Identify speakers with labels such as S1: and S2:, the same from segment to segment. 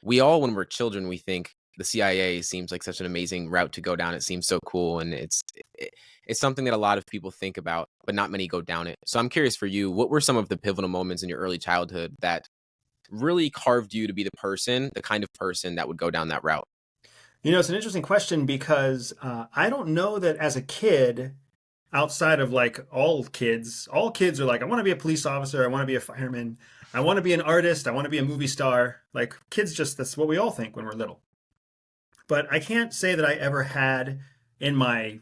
S1: we all, when we're children, we think the CIA seems like such an amazing route to go down. It seems so cool, and it's something that a lot of people think about, but not many go down it. So I'm curious for you, what were some of the pivotal moments in your early childhood that really carved you to be the kind of person that would go down that route?
S2: It's an interesting question because I don't know that as a kid, outside of like all kids are like, I want to be a police officer, I want to be a fireman, I want to be an artist, I want to be a movie star. Like kids, just that's what we all think when we're little. But I can't say that I ever had in my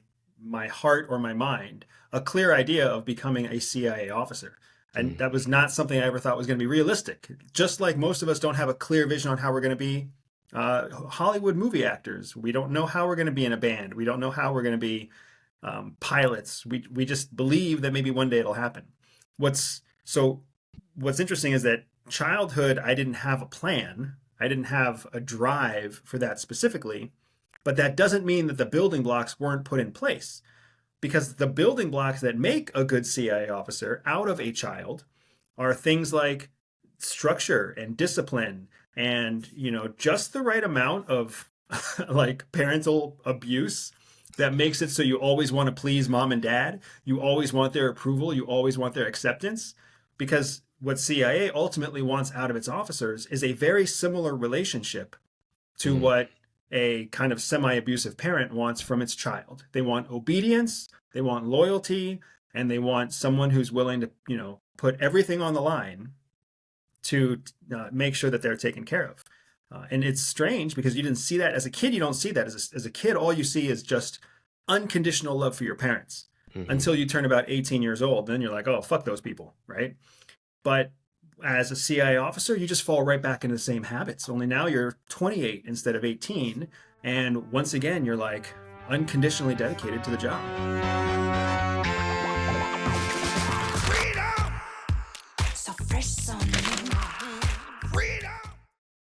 S2: heart or my mind a clear idea of becoming a CIA officer. And
S1: Mm,
S2: that was not something I ever thought was going to be realistic. Just like most of us don't have a clear vision on how we're going to be Hollywood movie actors. We don't know how we're going to be in a band. We don't know how we're going to be pilots. We just believe that maybe one day it'll happen. What's so what's interesting is that childhood, I didn't have a plan. I didn't have a drive for that specifically, but that doesn't mean that the building blocks weren't put in place, because the building blocks that make a good CIA officer out of a child are things like structure and discipline and, just the right amount of like parental abuse that makes it so you always want to please mom and dad. You always want their approval. You always want their acceptance, because what CIA ultimately wants out of its officers is a very similar relationship to
S1: mm,
S2: what a kind of semi-abusive parent wants from its child. They want obedience, they want loyalty, and they want someone who's willing to, put everything on the line to make sure that they're taken care of. And it's strange because you didn't see that as a kid. You don't see that as a kid. All you see is just unconditional love for your parents
S1: mhm.
S2: until you turn about 18 years old. Then you're like, oh, fuck those people, right? But as a CIA officer, you just fall right back into the same habits. Only now you're 28 instead of 18. And once again, you're like unconditionally dedicated to the job.
S3: So fresh on me. Freedom!